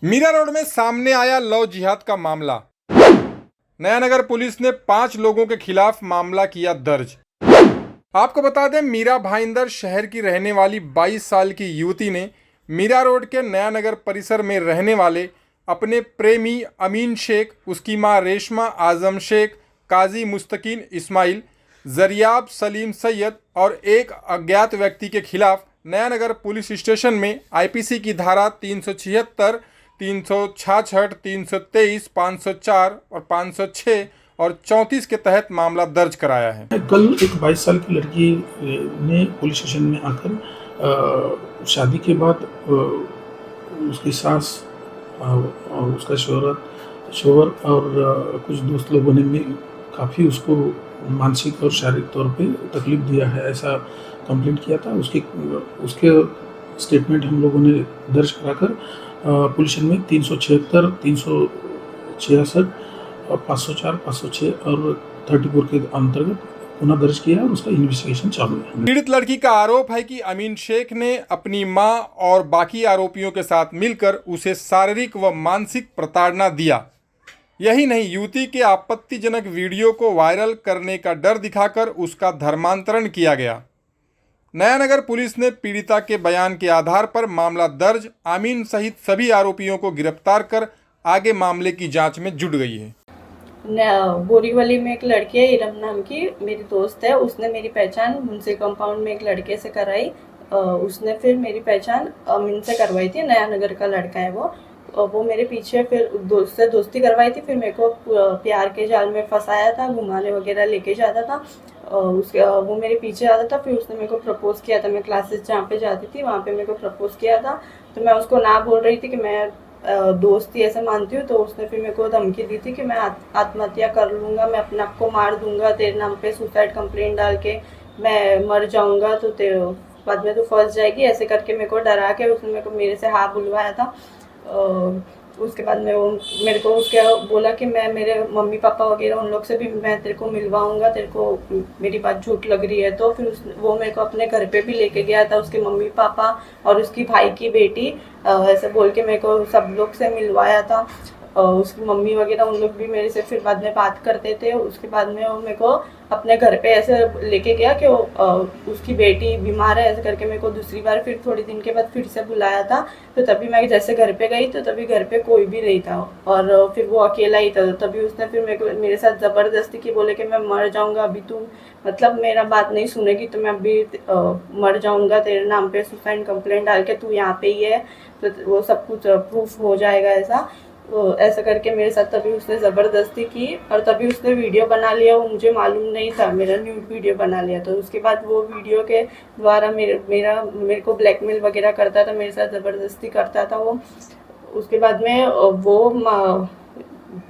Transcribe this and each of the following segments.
Meera road में सामने आया लव जिहाद का मामला। नयानगर पुलिस ने 5 लोगों के खिलाफ मामला किया दर्ज। आपको बता दें, मीरा भाईंदर शहर की रहने वाली 22 साल की युवती ने मीरा रोड के नयानगर परिसर में रहने वाले अपने प्रेमी अमीन शेख, उसकी मां रेशमा आजम शेख, काजी मुस्तकीन इस्माइल, जरियाब सलीम सैयद और एक अज्ञात व्यक्ति के खिलाफ नयानगर पुलिस स्टेशन में आईपीसी की धारा 376, 366, 323, 504 और 506 और 34 के तहत मामला दर्ज कराया है। कल एक 22 साल की लड़की ने पुलिस स्टेशन में आकर शादी के बाद उसकी सास और उसका शोहर और कुछ दोस्त लोगों ने भी काफ़ी उसको मानसिक और शारीरिक तौर पे तकलीफ दिया है, ऐसा कंप्लेंट किया था। उसके स्टेटमेंट हम लोगों ने दर्ज कराकर पुलिस स्टेशन में 376, 366 और 504, 506 और 34 के अंतर्गत गुना दर्ज किया और उसका इन्वेस्टिगेशन चालू है। पीड़ित लड़की का आरोप है कि अमीन शेख ने अपनी मां और बाकी आरोपियों के साथ मिलकर उसे शारीरिक व मानसिक प्रताड़ना दिया। यही नहीं, युवती के आपत्तिजनक वीडियो को वायरल करने का डर दिखाकर उसका धर्मांतरण किया गया। नयानगर पुलिस ने पीड़िता के बयान के आधार पर मामला दर्ज, आमीन सहित सभी आरोपियों को गिरफ्तार कर आगे मामले की जांच में जुट गई है। बोरीवली में एक लड़की है इरम नाम की, मेरी दोस्त है। उसने मेरी पहचान मुंशी कंपाउंड में एक लड़के से कराई। उसने फिर मेरी पहचान अमीन से करवाई थी। नयानगर का लड़का है वो मेरे पीछे फिर दोस्त से दोस्ती करवाई थी। फिर मेरे को प्यार के जाल में फंसाया था, घुमाने वगैरह लेके जाता था। वो मेरे पीछे आता था। फिर उसने मेरे को प्रपोज किया था। मैं क्लासेस जहाँ पे जाती थी वहाँ पे मेरे को प्रपोज किया था। तो मैं उसको ना बोल रही थी कि मैं दोस्ती ऐसे मानती हूँ। तो उसने फिर मेरे को धमकी दी थी कि मैं आत्महत्या कर लूँगा, मैं अपने आप को मार दूंगा, तेरे नाम पे सुसाइड कंप्लेंट डाल के मैं मर जाऊँगा, तो तेरे बाद में तो फंस जाएगी, ऐसे करके मेरे को डरा के उसने मेरे को मेरे से हाँ बुलवाया था। उसके बाद में वो मेरे को उसके बोला कि मैं मेरे मम्मी पापा वगैरह उन लोग से भी मैं तेरे को मिलवाऊंगा, तेरे को मेरी बात झूठ लग रही है। तो फिर वो मेरे को अपने घर पे भी लेके गया था। उसके मम्मी पापा और उसकी भाई की बेटी ऐसे बोल के मेरे को सब लोग से मिलवाया था। उसकी मम्मी वगैरह उन लोग भी मेरे से फिर बाद में बात करते थे। उसके बाद में वो मेरे को अपने घर पे ऐसे लेके गया कि उसकी बेटी बीमार है, ऐसे करके मेरे को दूसरी बार फिर थोड़ी दिन के बाद फिर से बुलाया था। तो तभी मैं जैसे घर पे गई तो तभी घर पे कोई भी नहीं था और फिर वो अकेला ही था। तभी उसने फिर मेरे साथ ज़बरदस्ती की, बोले कि मैं मर जाऊँगा अभी, तू मतलब मेरा बात नहीं सुनेगी तो मैं अभी मर जाऊँगा, तेरे नाम पे सुसाइड कंप्लेंट डाल के तू यहाँ पे ही है तो वो सब कुछ प्रूफ हो जाएगा ऐसा। ऐसा करके मेरे साथ तभी उसने ज़बरदस्ती की और तभी उसने वीडियो बना लिया। वो मुझे मालूम नहीं था, मेरा न्यूड वीडियो बना लिया। तो उसके बाद वो वीडियो के द्वारा मेरे को ब्लैकमेल वगैरह करता था, मेरे साथ ज़बरदस्ती करता था वो। उसके बाद में वो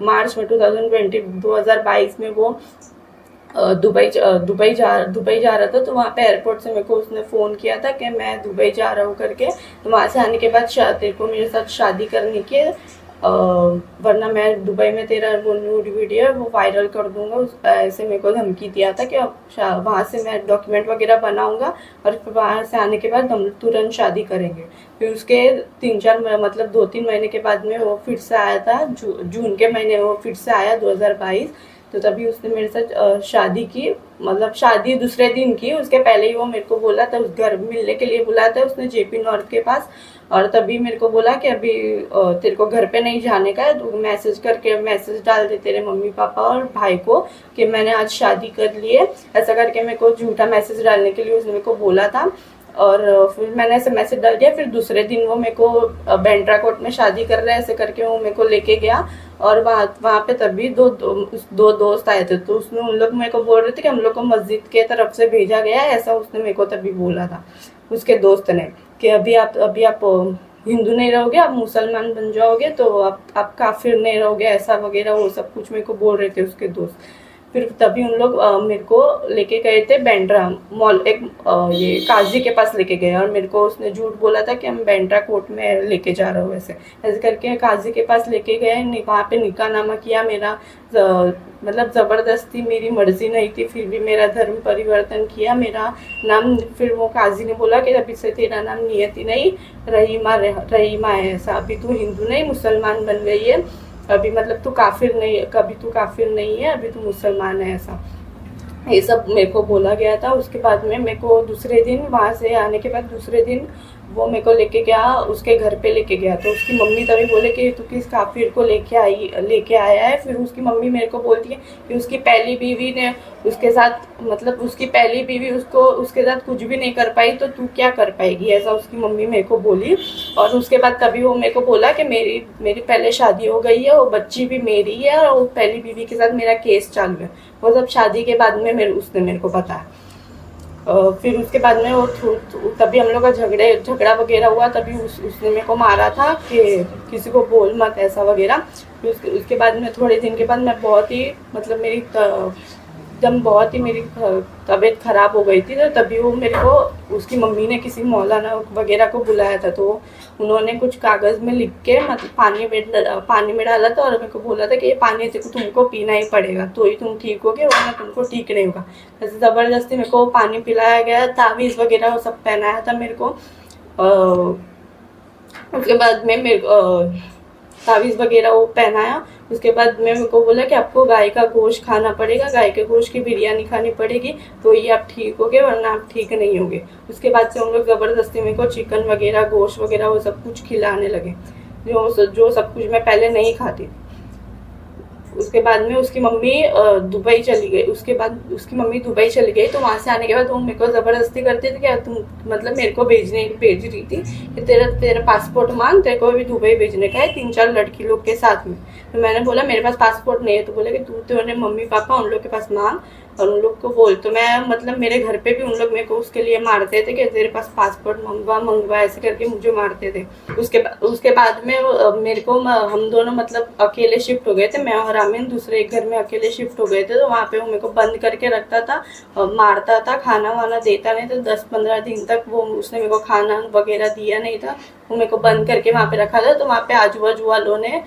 मार्च में 2022 में वो दुबई जा रहा था। तो वहाँ पे एयरपोर्ट से मेरे को उसने फ़ोन किया था कि मैं दुबई जा रहा हूँ करके। तो वहाँ से आने के बाद तेरे को मेरे साथ शादी करने की वरना मैं दुबई में तेरा वो न्यूड वीडियो है वो वायरल कर दूंगा। ऐसे मेरे को धमकी दिया था कि वहाँ से मैं डॉक्यूमेंट वगैरह बनाऊंगा और फिर वहाँ से आने के बाद हम तुरंत शादी करेंगे। फिर उसके 3-4 मतलब 2-3 महीने के बाद में वो फिर से आया था। जून के महीने वो फिर से आया 2022। तो तभी उसने मेरे साथ शादी की, मतलब शादी दूसरे दिन की। उसके पहले ही वो मेरे को बोला था, उस घर मिलने के लिए बुलाया था उसने जेपी नॉर्थ के पास। और तभी मेरे को बोला कि अभी तेरे को घर पे नहीं जाने का है, तो मैसेज डाल दे तेरे मम्मी पापा और भाई को कि मैंने आज शादी कर ली है। ऐसा करके मेरे को झूठा मैसेज डालने के लिए उसने मेरे को बोला था। और फिर मैंने ऐसे मैसेज डाल दिया। फिर दूसरे दिन वो मेरे को बेंड्रा कोर्ट में शादी कर रहे हैं ऐसे करके वो मेरे को लेके गया। और वहाँ पे तभी दो दोस्त आए थे। तो उसमें उन लोग मेरे को बोल रहे थे कि हम लोग को मस्जिद के तरफ से भेजा गया है, ऐसा उसने मेरे को तभी बोला था उसके दोस्त ने कि अभी आप हिंदू नहीं रहोगे, आप मुसलमान बन जाओगे, तो आप काफिर नहीं रहोगे, ऐसा वगैरह वो सब कुछ मेरे को बोल रहे थे उसके दोस्त। फिर तभी उन लोग मेरे को लेके गए थे बांद्रा मॉल, एक ये काजी के पास लेके गए, और मेरे को उसने झूठ बोला था कि हम बांद्रा कोर्ट में लेके जा रहे हो, ऐसे ऐसे करके काजी के पास लेके गए। वहाँ पे निकाहनामा किया मेरा, मतलब ज़बरदस्ती, मेरी मर्जी नहीं थी, फिर भी मेरा धर्म परिवर्तन किया। मेरा नाम, फिर वो काजी ने बोला कि अभी से तेरा नाम नियति नहीं रहीमा है, ऐसा अभी तू हिंदू नहीं मुसलमान बन गई है, अभी मतलब तू काफिर नहीं, कभी तू काफिर नहीं है, अभी तू मुसलमान है, ऐसा ये सब मेरे को बोला गया था। उसके बाद में मेरे को दूसरे दिन, वहाँ से आने के बाद दूसरे दिन वो मेरे को लेके गया, उसके घर पे लेके गया। तो उसकी मम्मी तभी बोले कि तू किस काफिर को लेके आया है। फिर उसकी मम्मी मेरे को बोलती है कि उसकी पहली बीवी ने उसके साथ, मतलब उसकी पहली बीवी उसके साथ कुछ भी नहीं कर पाई, तो तू क्या कर पाएगी, ऐसा उसकी मम्मी मेरे को बोली। और उसके बाद तभी वो मेरे को बोला कि मेरी पहले शादी हो गई है, वो बच्ची भी मेरी है, और वो पहली बीवी के साथ मेरा केस चालू है। वो सब शादी के बाद में उसने मेरे को बताया। फिर उसके बाद में वो तभी हम लोग का झगड़ा वगैरह हुआ, तभी उसने मेरे को मारा था कि किसी को बोल मत, ऐसा वगैरह। फिर उसके बाद में थोड़े दिन के बाद मैं बहुत ही, मतलब बहुत ही मेरी तबीयत ख़राब हो गई थी। तो तभी वो मेरे को, उसकी मम्मी ने किसी मौलाना वगैरह को बुलाया था, तो उन्होंने कुछ कागज़ में लिख के, मतलब पानी में डाला था, और मेरे को बोला था कि ये पानी तुमको पीना ही पड़ेगा, तो ही तुम ठीक होगे, वरना तुमको ठीक नहीं होगा। ऐसे ज़बरदस्ती मेरे को पानी पिलाया गया, तावीज़ वगैरह वो सब पहनाया था मेरे को। उसके बाद में तावीज़ वगैरह वो पहनाया। उसके बाद में मेरे को बोला कि आपको गाय का गोश्त खाना पड़ेगा, गाय के गोश्त की बिरयानी खानी पड़ेगी, तो ये आप ठीक होगे, वरना आप ठीक नहीं होगे। उसके बाद से उन लोग ज़बरदस्ती मेरे को चिकन वगैरह, गोश्त वगैरह वो सब कुछ खिलाने लगे, जो सब कुछ मैं पहले नहीं खाती। उसके बाद में उसकी मम्मी दुबई चली गई। उसके बाद उसकी मम्मी दुबई चली गई, तो वहाँ से आने के बाद वो मेरे को ज़बरदस्ती करते थे कि तुम, मतलब मेरे को भेज रही थी कि तेरा पासपोर्ट मांग, तेरे को भी दुबई भेजने का है 3-4 लड़की लोग के साथ में। तो मैंने बोला मेरे पास पासपोर्ट नहीं है। तो बोले कि तू तेरे मम्मी पापा उन लोग के पास मांग और उन लोग को बोल। तो मैं, मतलब मेरे घर पे भी उन लोग मेरे को उसके लिए मारते थे कि तेरे पास पासपोर्ट मंगवा, ऐसे करके मुझे मारते थे। उसके बाद में मेरे को, हम दोनों मतलब अकेले शिफ्ट हो गए थे, मैं और आमिन दूसरे एक घर में अकेले शिफ्ट हो गए थे। तो वहाँ पे वो मेरे को बंद करके रखता था, मारता था, खाना वाना देता नहीं था। 10-15 दिन तक वो, उसने मेरे को खाना वगैरह दिया नहीं था, वो मेरे को बंद करके वहाँ पे रखा था। तो वहाँ पे आजू बाजू वालों ने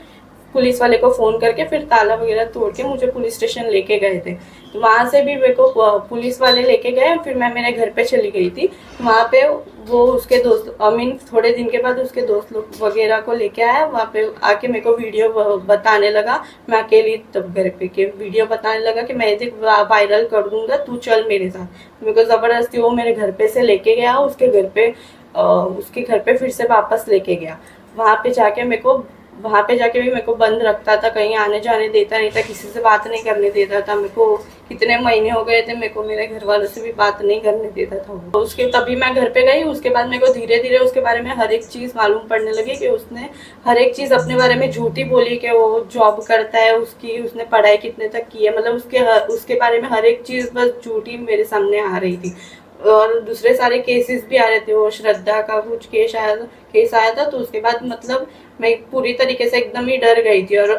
पुलिस वाले को फ़ोन करके फिर ताला वगैरह तोड़ के मुझे पुलिस स्टेशन लेके गए थे। तो वहाँ से भी मेरे को पुलिस वाले लेके गए। फिर मैं मेरे घर पे चली गई थी। वहाँ पे वो उसके दोस्त, अमीन थोड़े दिन के बाद उसके दोस्त लोग वगैरह को लेके आया। वहाँ पे आके मेरे को वीडियो बताने लगा, मैं अकेली तब घर पे के वीडियो बताने लगा कि मैं इसे वायरल कर दूंगा, तू चल मेरे साथ। मेरे को ज़बरदस्ती वो मेरे घर पे से लेके गया, उसके घर पे फिर से वापस लेके गया। वहाँ पे जाके भी मेरे को बंद रखता था, कहीं आने जाने देता नहीं था, किसी से बात नहीं करने देता था। मेरे को कितने महीने हो गए थे, मेरे को मेरे घर वालों से भी बात नहीं करने देता था। तो उसके तभी मैं घर पे गई। उसके बाद मेरे को धीरे धीरे उसके बारे में हर एक चीज़ मालूम पड़ने लगी कि उसने हर एक चीज़ अपने बारे में झूठी बोली कि वो जॉब करता है, उसने पढ़ाई कितने तक की है, मतलब उसके बारे में हर एक चीज़ बस झूठी मेरे सामने आ रही थी। और दूसरे सारे केसेस भी आ रहे थे, वो श्रद्धा का कुछ केस आया था। तो उसके बाद मतलब मैं पूरी तरीके से एकदम ही डर गई थी। और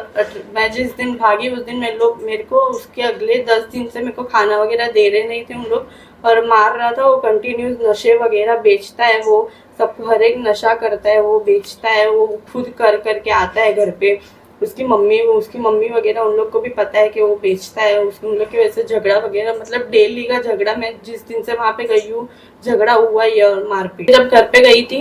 मैं जिस दिन भागी उस दिन मेरे को उसके अगले 10 दिन से मेरे को खाना वगैरह दे रहे नहीं थे उन लोग, और मार रहा था। वो कंटिन्यूस नशे वगैरह बेचता है, वो सब हर एक नशा करता है, वो बेचता है, वो खुद करके आता है घर पे। उसकी मम्मी वगैरह उन लोग को भी पता है कि वो बेचता है। उन लोग की वजह से झगड़ा वगैरह, मतलब डेली का झगड़ा, मैं जिस दिन से वहाँ पे गई हूँ झगड़ा हुआ ही और मारपीट। जब घर पे गई थी,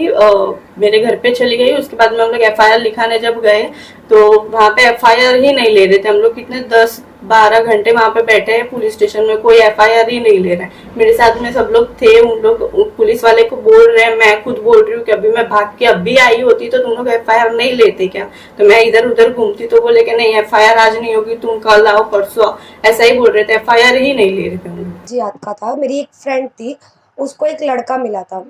मेरे घर पे चली गई, उसके बाद में हम लोग FIR लिखाने जब गए तो वहाँ पे FIR ही नहीं ले रहे थे। हम लोग कितने 10-12 घंटे वहाँ पे बैठे हैं पुलिस स्टेशन में, कोई FIR ही नहीं ले रहा है। मेरे साथ में सब लोग थे, उन लोग पुलिस वाले को बोल रहे हैं, मैं खुद बोल रही हूँ कि अभी मैं भाग के अभी आई होती तो तुम लोग FIR नहीं लेते क्या। तो मैं इधर उधर घूमती तो बोले कि नहीं FIR आज नहीं होगी, तुम कल आओ परसों आओ, ऐसा ही बोल रहे थे। FIR ही नहीं ले रहे थे हम लोग। जी याद का था। मेरी एक फ्रेंड थी, उसको एक लड़का मिला था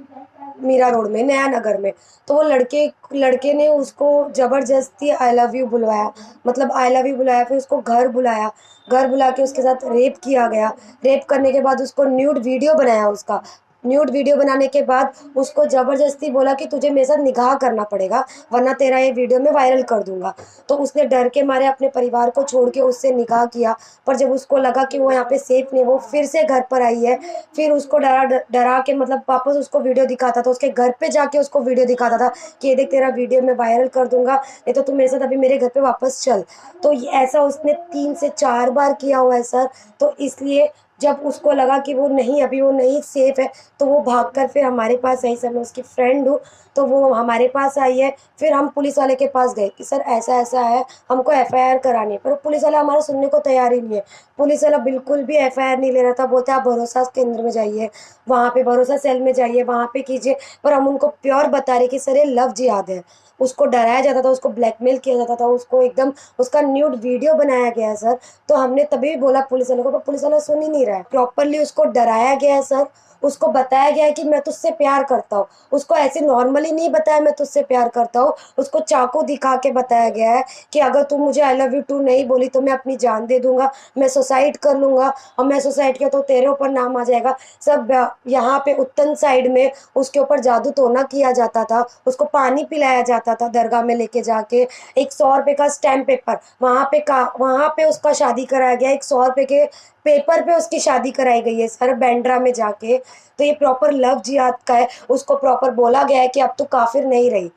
मीरा रोड में, नया नगर में। तो वो लड़के ने उसको ज़बरदस्ती आई लव यू बुलवाया, मतलब आई लव यू बुलाया। फिर उसको घर बुला के उसके साथ रेप किया गया। रेप करने के बाद उसको न्यूड वीडियो बनाया उसका, न्यूड वीडियो बनाने के बाद उसको ज़बरदस्ती बोला कि तुझे मेरे साथ निकाह करना पड़ेगा, वरना तेरा ये वीडियो मैं वायरल कर दूंगा। तो उसने डर के मारे अपने परिवार को छोड़ के उससे निकाह किया। पर जब उसको लगा कि वो यहाँ पे सेफ नहीं, वो फिर से घर पर आई है। फिर उसको डरा डरा के मतलब वापस उसको वीडियो दिखाता था, उसके घर पे जाके उसको वीडियो दिखाता था कि ये देख तेरा वीडियो मैं वायरल कर दूंगा, नहीं तो तुम मेरे साथ अभी मेरे घर पे वापस चल। तो ऐसा उसने 3 से 4 बार किया हुआ है सर। तो इसलिए जब उसको लगा कि वो नहीं, अभी वो नहीं सेफ है, तो वो भागकर फिर हमारे पास आई। सर मैं उसकी फ्रेंड हूँ, तो वो हमारे पास आई है। फिर हम पुलिस वाले के पास गए कि सर ऐसा ऐसा है, हमको एफआईआर करानी है। पर पुलिस वाला हमारा सुनने को तैयार ही नहीं है। पुलिस वाला बिल्कुल भी एफआईआर नहीं ले रहा था। बोलते आप भरोसा केंद्र में जाइए, वहाँ पे भरोसा सेल में जाइए, वहाँ पे कीजिए। पर हम उनको प्योर बता रहे कि सर ये लव जिहाद है। उसको डराया जाता था, उसको ब्लैकमेल किया जाता था, उसको एकदम उसका न्यूड वीडियो बनाया गया है सर। तो हमने तभी भी बोला पुलिस वालों को, पर पुलिस वाला सुन ही नहीं रहा है। प्रॉपरली उसको डराया गया है सर। उसको बताया गया है कि मैं तुझसे प्यार करता हूँ। उसको ऐसे नॉर्मली नहीं बताया मैं तुझसे प्यार करता हूँ, उसको चाकू दिखा के बताया गया है कि अगर तू मुझे आई लव यू टू नहीं बोली तो मैं अपनी जान दे दूंगा, मैं सुसाइड कर लूंगा, और मैं सुसाइड किया तो तेरे ऊपर नाम आ जाएगा। सब यहाँ पे उत्तन साइड में उसके ऊपर जादू टोना किया जाता था, उसको पानी पिलाया जाता था दरगाह में लेके जाके। एक 100 रुपये का स्टैम्प पेपर वहाँ पे उसका शादी कराया गया। एक 100 रुपये के पेपर पे उसकी शादी कराई गई है सर, बैंड्रा में जाके। तो ये प्रॉपर लव जिहाद का है। उसको प्रॉपर बोला गया है कि अब तू काफिर नहीं रही।